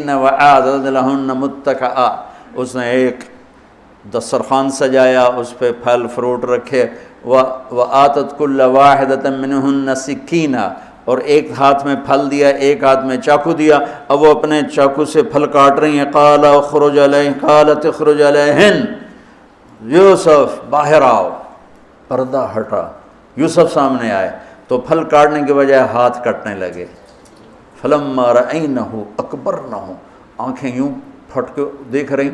بِهِنَّ وَأَعْدَدْ لَهُنَّ مُتَّكَأً، اس نے ایک دسترخوان سجایا، اس پہ پھل فروٹ رکھے، وَآتَتْ كُلَّ وَاحِدَةٍ مِّنْهُنَّ سِكِّينًا، اور ایک ہاتھ میں پھل دیا، ایک ہاتھ میں چاقو دیا، اب وہ اپنے چاقو سے پھل کاٹ رہی ہیں۔ قَالَ اخْرُجْ عَلَيْهِنَّ، قَالَتِ اخْرُجْ عَلَيْهِنَّ، یوسف باہر آؤ، پردہ ہٹا، یوسف سامنے آئے تو پھل کاٹنے کے بجائے ہاتھ کٹنے لگے۔ فَلَمَّا رَأَيْنَهُ أَكْبَرْنَهُ، آنکھیں یوں پھٹ کے دیکھ رہی،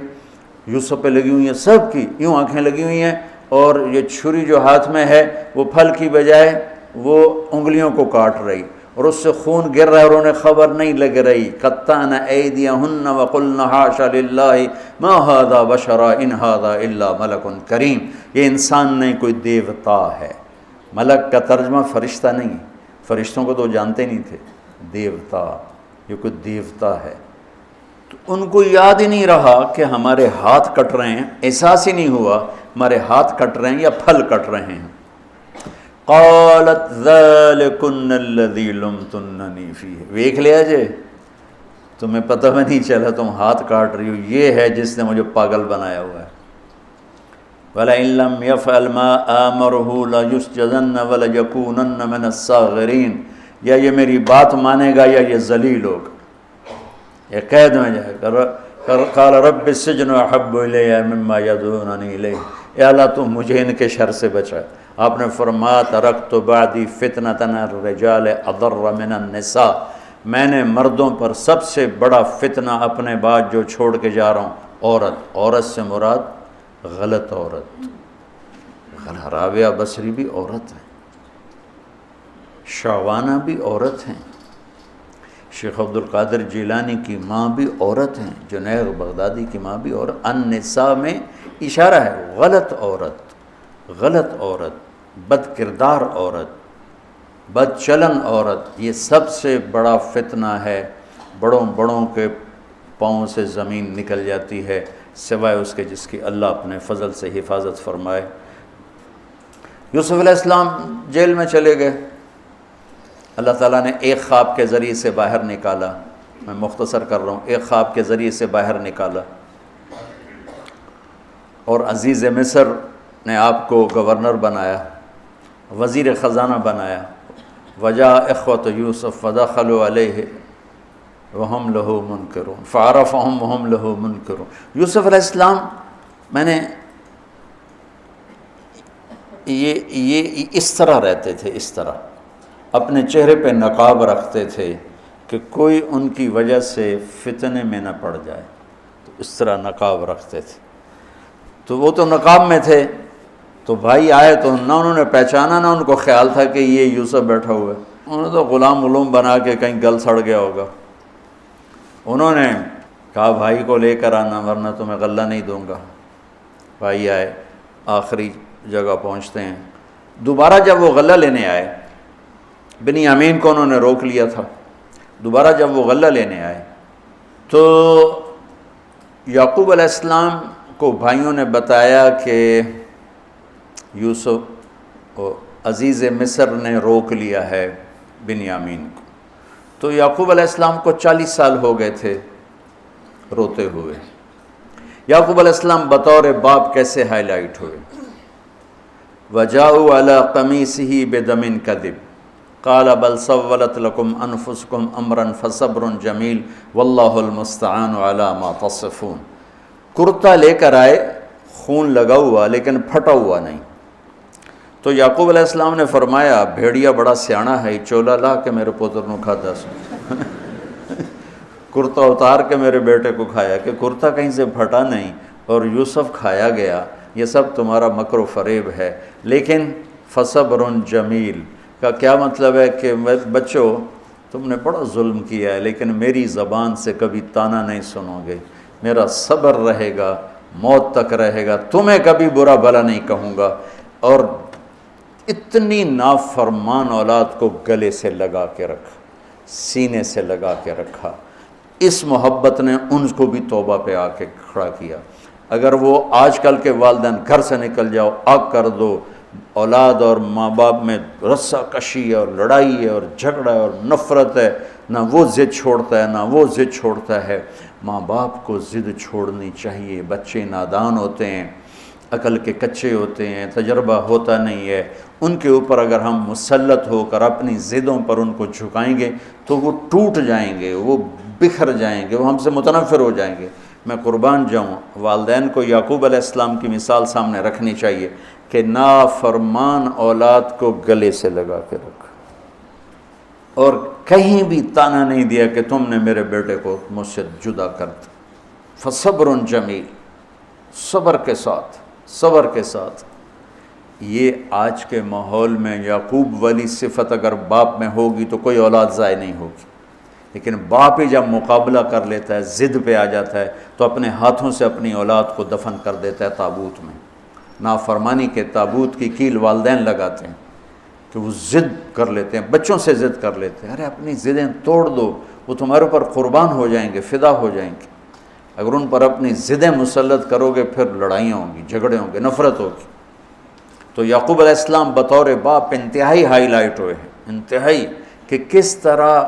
یوسف پہ لگی ہوئی ہیں، سب کی یوں آنکھیں لگی ہوئی ہیں، اور یہ چھری جو ہاتھ میں ہے وہ پھل کی بجائے وہ انگلیوں کو کاٹ رہی، اور اس سے خون گر رہا ہے اور انہیں خبر نہیں لگ رہی۔ قَطَّعْنَ أَيْدِيَهُنَّ وَقُلْنَ حَاشَ لِلَّهِ مَا هَذَا بَشَرًا إِنْ هَذَا إِلَّا مَلَكٌ كَرِيمٌ، یہ انسان نہیں، کوئی دیوتا ہے۔ ملک کا ترجمہ فرشتہ نہیں، فرشتوں کو تو جانتے نہیں تھے، دیوتا، یہ کوئی دیوتا ہے۔ تو ان کو یاد ہی نہیں رہا کہ ہمارے ہاتھ کٹ رہے ہیں، احساس ہی نہیں ہوا ہمارے ہاتھ کٹ رہے ہیں یا پھل کٹ رہے ہیں۔ قالت ذلکن الذی لمتننی فیہ، دیکھ لیا جے، تمہیں پتہ بھی نہیں چلا تم ہاتھ کاٹ رہی ہو، یہ ہے جس نے مجھے پاگل بنایا ہوا ہے۔ وَلَئِن لَّمْ يَفْعَلْ مَا آمَرُهُ لَيُسْجَنَنَّ وَلَيَكُونَنَّ مِنَ الصَّاغِرِينَ، یا یہ میری بات مانے گا یا یہ ذلیل ہوگا، یہ قید میں جائے گا۔ قال رب السجن احب الی مما یدعوننی الیہ، اے اللہ تو مجھے ان کے شر سے بچا۔ آپ نے فرمایا ترکت بعدی فتنۃ الرجال اضر من النساء، میں نے مردوں پر سب سے بڑا فتنہ اپنے بعد جو چھوڑ کے جا رہا ہوں عورت، عورت سے مراد غلط عورت۔ رابعہ بصری بھی عورت ہے، شعوانہ بھی عورت ہیں، شیخ عبد القادر جیلانی کی ماں بھی عورت ہیں، جنید بغدادی کی ماں بھی عورت۔ النساء میں اشارہ ہے غلط عورت، غلط عورت، بد کردار عورت، بد چلن عورت، یہ سب سے بڑا فتنہ ہے۔ بڑوں بڑوں کے پاؤں سے زمین نکل جاتی ہے سوائے اس کے جس کی اللہ اپنے فضل سے حفاظت فرمائے۔ یوسف علیہ السلام جیل میں چلے گئے، اللہ تعالیٰ نے ایک خواب کے ذریعے سے باہر نکالا، میں مختصر کر رہا ہوں، ایک خواب کے ذریعے سے باہر نکالا، اور عزیز مصر نے آپ کو گورنر بنایا، وزیر خزانہ بنایا۔ وجاء اخوۃ یوسف فدخلوا علیہ وہم لہ منکرون فعرفہم وہم لہ منکرون۔ یوسف علیہ السلام، میں نے یہ اس طرح رہتے تھے، اس طرح اپنے چہرے پہ نقاب رکھتے تھے کہ کوئی ان کی وجہ سے فتنے میں نہ پڑ جائے، تو اس طرح نقاب رکھتے تھے۔ تو وہ تو نقاب میں تھے، تو بھائی آئے تو نہ انہوں نے پہچانا، نہ ان کو خیال تھا کہ یہ یوسف بیٹھا ہوا ہے، انہوں نے تو غلام علوم بنا کے کہیں گل سڑ گیا ہوگا۔ انہوں نے کہا بھائی کو لے کر آنا ورنہ تمہیں غلہ نہیں دوں گا۔ بھائی آئے، آخری جگہ پہنچتے ہیں۔ دوبارہ جب وہ غلہ لینے آئے، بنیامین کو انہوں نے روک لیا تھا، دوبارہ جب وہ غلہ لینے آئے تو یعقوب علیہ السلام کو بھائیوں نے بتایا کہ یوسف عزیز مصر نے روک لیا ہے بنیامین کو۔ تو یعقوب علیہ السلام کو 40 سال ہو گئے تھے روتے ہوئے۔ یعقوب علیہ السلام بطور باپ کیسے ہائی لائٹ ہوئے؟ وَجَاءُوا عَلَىٰ قَمِيصِهِ بِدَمٍ كَذِبٍ قَالَ بَلْ سَوَّلَتْ لَكُمْ أَنفُسُكُمْ أَمْرًا فَصَبْرٌ جَمِيلٌ وَاللَّهُ الْمُسْتَعَانُ عَلَىٰ مَا تَصِفُونَ۔ کرتا لے کر آئے، خون لگا ہوا لیکن پھٹا ہوا نہیں۔ تو یعقوب علیہ السلام نے فرمایا بھیڑیا بڑا سیانا ہے، چولا لا کے میرے پوتر نو کھاتا سو کرتا اتار کے میرے بیٹے کو کھایا، کہ کرتا کہیں سے پھٹا نہیں اور یوسف کھایا گیا، یہ سب تمہارا مکر و فریب ہے۔ لیکن فصبر جمیل کا کیا مطلب ہے کہ بچوں تم نے بڑا ظلم کیا ہے لیکن میری زبان سے کبھی تانا نہیں سنو گے، میرا صبر رہے گا، موت تک رہے گا، تمہیں کبھی برا بھلا نہیں کہوں گا۔ اور اتنی نافرمان اولاد کو گلے سے لگا کے رکھا، سینے سے لگا کے رکھا۔ اس محبت نے ان کو بھی توبہ پہ آ کے کھڑا کیا۔ اگر وہ آج کل کے والدین گھر سے نکل جاؤ، آگ کر دو، اولاد اور ماں باپ میں رسہ کشی ہے اور لڑائی ہے اور جھگڑا ہے اور نفرت ہے، نہ وہ ضد چھوڑتا ہے نہ وہ ضد چھوڑتا ہے۔ ماں باپ کو ضد چھوڑنی چاہیے۔ بچے نادان ہوتے ہیں، عقل کے کچے ہوتے ہیں، تجربہ ہوتا نہیں ہے، ان کے اوپر اگر ہم مسلط ہو کر اپنی ضدوں پر ان کو جھکائیں گے تو وہ ٹوٹ جائیں گے، وہ بکھر جائیں گے، وہ ہم سے متنفر ہو جائیں گے۔ میں قربان جاؤں، والدین کو یعقوب علیہ السلام کی مثال سامنے رکھنی چاہیے کہ نافرمان اولاد کو گلے سے لگا کے رکھ، اور کہیں بھی تانا نہیں دیا کہ تم نے میرے بیٹے کو مجھ سے جدا کر دیا۔ فصبر جمیل، صبر کے ساتھ۔ یہ آج کے ماحول میں یعقوب والی صفت اگر باپ میں ہوگی تو کوئی اولاد ضائع نہیں ہوگی، لیکن باپ ہی جب مقابلہ کر لیتا ہے، ضد پہ آ جاتا ہے، تو اپنے ہاتھوں سے اپنی اولاد کو دفن کر دیتا ہے تابوت میں۔ نافرمانی کے تابوت کی کیل والدین لگاتے ہیں کہ وہ ضد کر لیتے ہیں، بچوں سے ضد کر لیتے ہیں۔ ارے اپنی ضدیں توڑ دو، وہ تمہارے اوپر قربان ہو جائیں گے، فدا ہو جائیں گے۔ اگر ان پر اپنی ضدیں مسلط کرو گے پھر لڑائیاں ہوں گی، جھگڑے ہوں گے، نفرت ہوگی۔ تو یعقوب علیہ السلام بطور باپ انتہائی ہائی لائٹ ہوئے ہیں، انتہائی، کہ کس طرح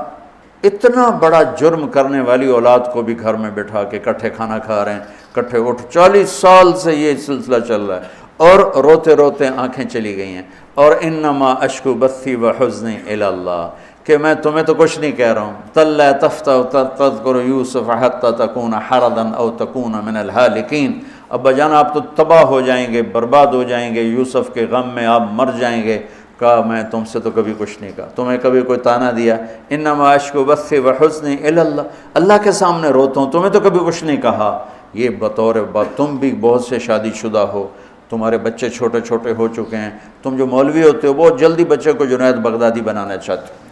اتنا بڑا جرم کرنے والی اولاد کو بھی گھر میں بٹھا کے اکٹھے کھانا کھا رہے ہیں، اکٹھے اٹھ، 40 سال سے یہ سلسلہ چل رہا ہے، اور روتے روتے آنکھیں چلی گئی ہیں۔ اور انما اشکو بثی وحزنی الی اللہ، کہ میں تمہیں تو کچھ نہیں کہہ رہا ہوں، تاللہ تفتح تذکر یوسف حتی تکون حردا او تکون من الہالکین، ابا جان آپ تو تباہ ہو جائیں گے، برباد ہو جائیں گے، یوسف کے غم میں آپ مر جائیں گے۔ کہا میں تم سے تو کبھی کچھ نہیں کہا، تمہیں کبھی کوئی تانا دیا؟ انما اشکو بثی وحزنی الی اللہ، اللہ کے سامنے روتا ہوں، تمہیں تو کبھی کچھ نہیں کہا۔ یہ بطور باپ، تم بھی بہت سے شادی شدہ ہو، تمہارے بچے چھوٹے چھوٹے ہو چکے ہیں، تم جو مولوی ہوتے ہو بہت جلدی بچے کو جنید بغدادی بنانا چاہتے ہو،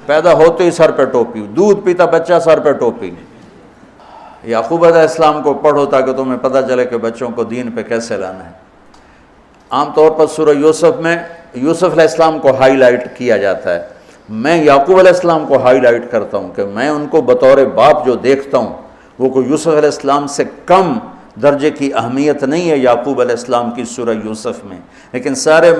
پیدا ہوتے ہی سر پہ ٹوپی، دودھ پیتا بچہ سر پہ ٹوپی۔ یعقوب علیہ السلام کو پڑھو تاکہ تمہیں پتہ چلے کہ بچوں کو دین پہ کیسے لانا ہے۔ عام طور پر سورہ یوسف میں یوسف علیہ السلام کو ہائی لائٹ کیا جاتا ہے، میں یعقوب علیہ السلام کو ہائی لائٹ کرتا ہوں کہ میں ان کو بطور باپ جو دیکھتا ہوں وہ کوئی یوسف علیہ السلام سے کم درجے کی اہمیت نہیں ہے یعقوب علیہ السلام کی سورہ یوسف میں، لیکن سارے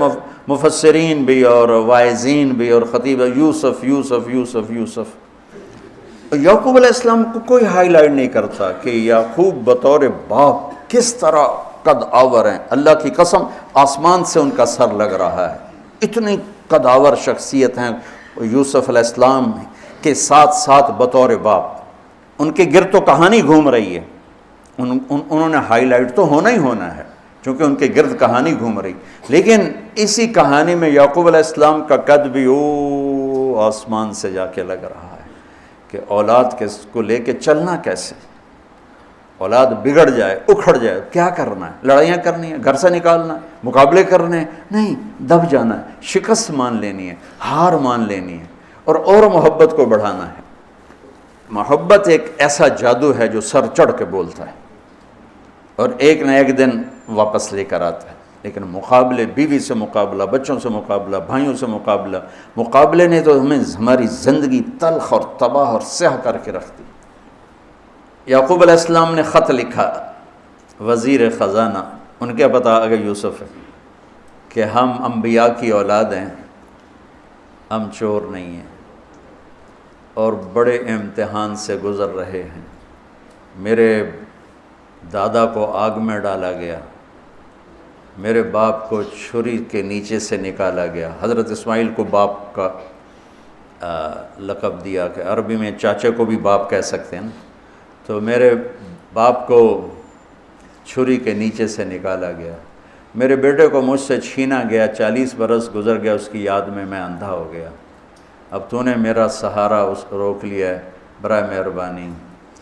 مفسرین بھی اور واعظین بھی اور خطیب یوسف یوسف یوسف یوسف، یعقوب علیہ السلام کو کوئی ہائی لائٹ نہیں کرتا کہ یعقوب بطور باپ کس طرح قد آور ہیں۔ اللہ کی قسم آسمان سے ان کا سر لگ رہا ہے، اتنی قد آور شخصیت ہیں یوسف علیہ السلام کے ساتھ ساتھ بطور باپ۔ ان کے گرد تو کہانی گھوم رہی ہے، انہوں نے ہائی لائٹ تو ہونا ہی ہونا ہے چونکہ ان کے گرد کہانی گھوم رہی، لیکن اسی کہانی میں یعقوب علیہ السلام کا قد بھی آسمان سے جا کے لگ رہا ہے کہ اولاد کو لے کے چلنا کیسے، اولاد بگڑ جائے، اکھڑ جائے، کیا کرنا ہے؟ لڑائیاں کرنی ہے، گھر سے نکالنا ہے، مقابلے کرنے ہیں؟ نہیں، دب جانا ہے، شکست مان لینی ہے، ہار مان لینی ہے، اور محبت کو بڑھانا ہے۔ محبت ایک ایسا جادو ہے جو سر چڑھ کے بولتا ہے اور ایک نہ ایک دن واپس لے کر آتا ہے، لیکن مقابلے، بیوی سے مقابلہ، بچوں سے مقابلہ، بھائیوں سے مقابلہ، مقابلے نے تو ہمیں ہماری زندگی تلخ اور تباہ اور سیاہ کر کے رکھ دی۔ یعقوب علیہ السلام نے خط لکھا وزیر خزانہ، ان کے پتہ اگر یوسف ہے کہ ہم انبیاء کی اولاد ہیں، ہم چور نہیں ہیں اور بڑے امتحان سے گزر رہے ہیں۔ میرے دادا کو آگ میں ڈالا گیا، میرے باپ کو چھری کے نیچے سے نکالا گیا۔ حضرت اسماعیل کو باپ کا لقب دیا کہ عربی میں چاچے کو بھی باپ کہہ سکتے ہیں نا، تو میرے باپ کو چھری کے نیچے سے نکالا گیا، میرے بیٹے کو مجھ سے چھینا گیا، 40 برس گزر گیا، اس کی یاد میں میں اندھا ہو گیا، اب تو نے میرا سہارا روک لیا ہے، برائے مہربانی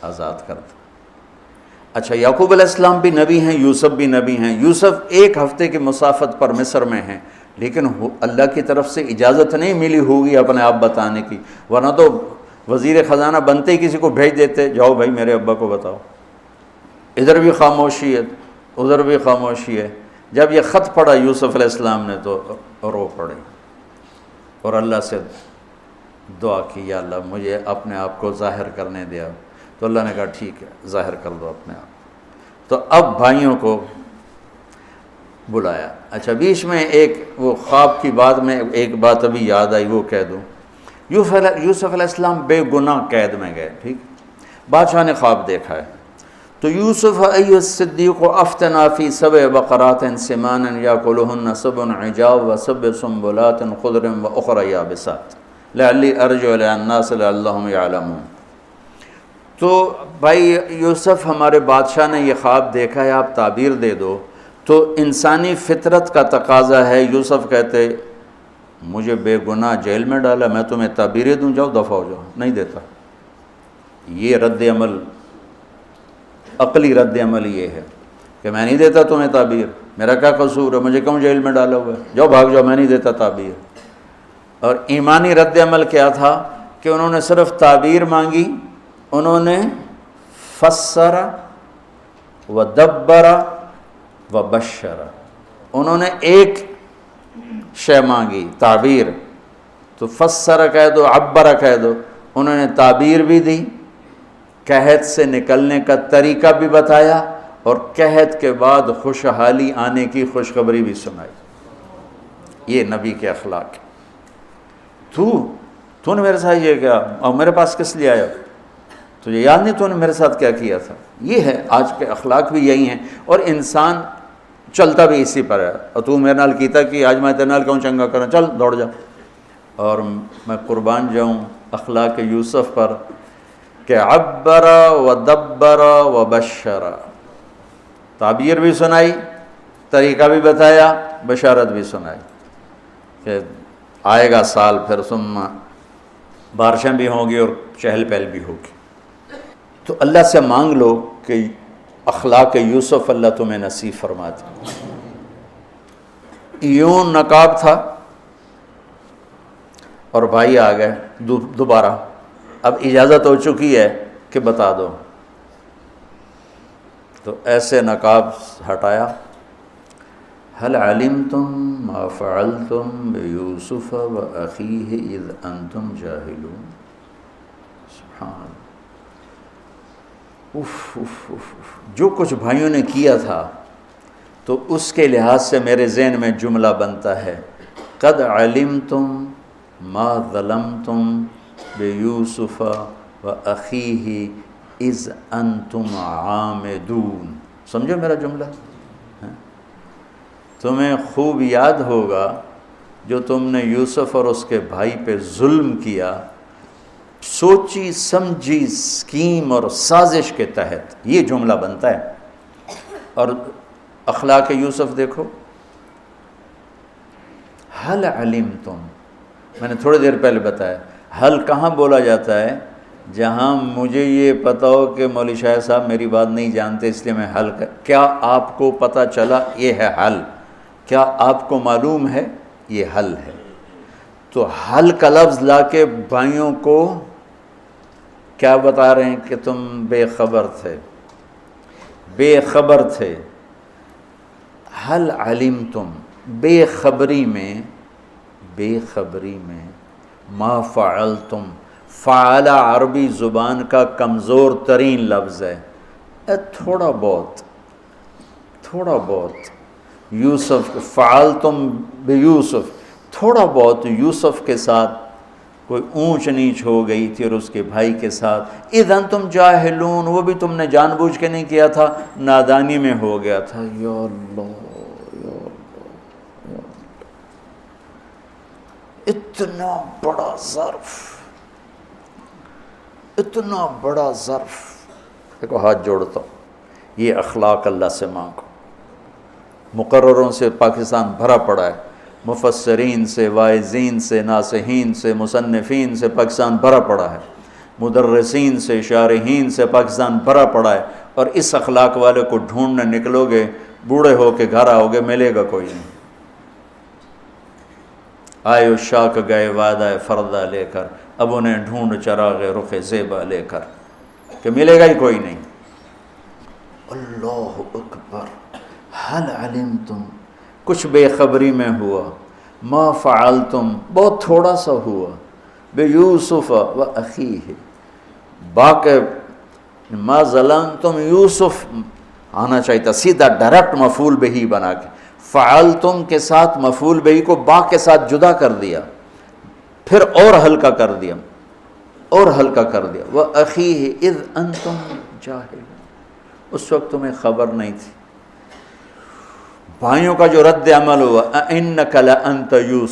آزاد کر دو۔ اچھا، یعقوب علیہ السلام بھی نبی ہیں، یوسف بھی نبی ہیں۔ یوسف 1 ہفتے کی مسافت پر مصر میں ہیں، لیکن اللہ کی طرف سے اجازت نہیں ملی ہوگی اپنے آپ بتانے کی، ورنہ تو وزیر خزانہ بنتے ہی کسی کو بھیج دیتے، جاؤ بھائی میرے ابا کو بتاؤ۔ ادھر بھی خاموشی ہے، ادھر بھی خاموشی ہے۔ جب یہ خط پڑھا یوسف علیہ السلام نے تو رو پڑے اور اللہ سے دعا کی، یا اللہ مجھے اپنے آپ کو ظاہر کرنے دیا۔ تو اللہ نے کہا ٹھیک ہے، ظاہر کر دو اپنے آپ۔ تو اب بھائیوں کو بلایا۔ اچھا، بیچ میں ایک وہ خواب کی بات میں ایک بات ابھی یاد آئی، وہ کہہ دوں یوسف علیہ السلام بے گناہ قید میں گئے، ٹھیک، بادشاہ نے خواب دیکھا ہے، تو یوسف ایھا الصدیق افتنا فی سبع بقرات سمان یاکلہن سبع عجاف وسبع سنبلات خضر واخری یابسات لعلی ارجع الی الناس لعلہم یعلمون۔ تو بھائی یوسف، ہمارے بادشاہ نے یہ خواب دیکھا ہے، آپ تعبیر دے دو۔ تو انسانی فطرت کا تقاضا ہے، یوسف کہتے مجھے بے گناہ جیل میں ڈالا، میں تمہیں تعبیریں دوں، جاؤ دفع ہو جاؤ، نہیں دیتا۔ یہ رد عمل، عقلی رد عمل یہ ہے کہ میں نہیں دیتا تمہیں تعبیر، میرا کیا قصور ہے، مجھے کیوں جیل میں ڈالا ہوا ہے، جاؤ بھاگ جاؤ، میں نہیں دیتا تعبیر۔ اور ایمانی رد عمل کیا تھا کہ انہوں نے صرف تعبیر مانگی، انہوں نے فسر و دبر و بشر، انہوں نے ایک شے مانگی تعبیر، تو فسر کہہ دو، عبر کہہ دو، انہوں نے تعبیر بھی دی، قحط سے نکلنے کا طریقہ بھی بتایا، اور قحط کے بعد خوشحالی آنے کی خوشخبری بھی سنائی۔ یہ نبی کے اخلاق ہے۔ تو نے میرے ساتھ یہ کیا، اور میرے پاس کس لیے آیا، تجھے یاد نہیں تو نے میرے ساتھ کیا کیا تھا؟ یہ ہے آج کے اخلاق بھی یہی ہیں، اور انسان چلتا بھی اسی پر ہے۔ اور تو میرے نال کیتا کہ آج میں تیرے نال کیوں چنگا کرا، چل دوڑ جا۔ اور میں قربان جاؤں اخلاق یوسف پر کہ عبر و دبر و بشر، تعبیر بھی سنائی، طریقہ بھی بتایا، بشارت بھی سنائی کہ آئے گا سال، پھر ثم بارشیں بھی ہوں گی اور چہل پہل بھی ہوگی۔ تو اللہ سے مانگ لو کہ اخلاق یوسف اللہ تمہیں نصیب فرما دے۔ یوں نقاب تھا اور بھائی آ گئے دوبارہ، اب اجازت ہو چکی ہے کہ بتا دو، تو ایسے نقاب ہٹایا، هل علمتم ما فعلتم بیوسف واخیہ اذ انتم جاہلون۔ سبحان اللہ، جو کچھ بھائیوں نے کیا تھا، تو اس کے لحاظ سے میرے ذہن میں جملہ بنتا ہے، قد علمتم ما ظلمتم بیوسف واخیہ اذ انتم عامدون۔ سمجھو میرا جملہ؟ تمہیں خوب یاد ہوگا جو تم نے یوسف اور اس کے بھائی پہ ظلم کیا، سوچی سمجھی اسکیم اور سازش کے تحت، یہ جملہ بنتا ہے۔ اور اخلاق یوسف دیکھو، حل علمتم، میں نے تھوڑی دیر پہلے بتایا، حل کہاں بولا جاتا ہے؟ جہاں مجھے یہ پتہ ہو کہ مولوی شاہ صاحب میری بات نہیں جانتے اس لیے میں حل کیا آپ کو پتہ چلا، یہ ہے حل، کیا آپ کو معلوم ہے، یہ حل ہے۔ تو حل کا لفظ لا کے بھائیوں کو کیا بتا رہے ہیں کہ تم بے خبر تھے، بے خبر تھے۔ حل علمتم، بے خبری میں ما فعلتم، فعل عربی زبان کا کمزور ترین لفظ ہے، تھوڑا بہت یوسف، فعلتم بیوسف، تھوڑا بہت یوسف کے ساتھ کوئی اونچ نیچ ہو گئی تھی، اور اس کے بھائی کے ساتھ اذ انتم جاہلون، وہ بھی تم نے جان بوجھ کے نہیں کیا تھا، نادانی میں ہو گیا تھا۔ یا اللہ، یا اللہ، یا اللہ، اتنا بڑا ظرف، اتنا بڑا ظرف۔ دیکھو ہاتھ جوڑتا ہوں، یہ اخلاق اللہ سے مانگو۔ مقرروں سے پاکستان بھرا پڑا ہے، مفسرین سے، واعظین سے، ناصحین سے، مصنفین سے پاکستان بھرا پڑا ہے، مدرسین سے، شارحین سے پاکستان بھرا پڑا ہے، اور اس اخلاق والے کو ڈھونڈنے نکلو گے، بوڑھے ہو کے گھر آؤ گے، ملے گا کوئی نہیں۔ آئے شاک گئے وعدہ فردہ لے کر، اب انہیں ڈھونڈ چراغ رخ زیبا لے کر، کہ ملے گا ہی کوئی نہیں۔ اللہ اکبر، حل علمتم، کچھ بے خبری میں ہوا، ما فعلتم، بہت تھوڑا سا ہوا، بیوسف و اخیہ، باقی ما ظلمتم، یوسف آنا چاہیے تھا سیدھا ڈائریکٹ مفعول بہی بنا کے، فعلتم کے ساتھ مفعول بہی کو با کے ساتھ جدا کر دیا، پھر اور ہلکا کر دیا، اور ہلکا کر دیا، وَأَخِيهِ إِذْ أَنْتُمْ جَاهِلُونَ، اس وقت تمہیں خبر نہیں تھی۔ بھائیوں کا جو رد عمل ہوا، أَإِنَّكَ لَأَنْتَ يُوسُف،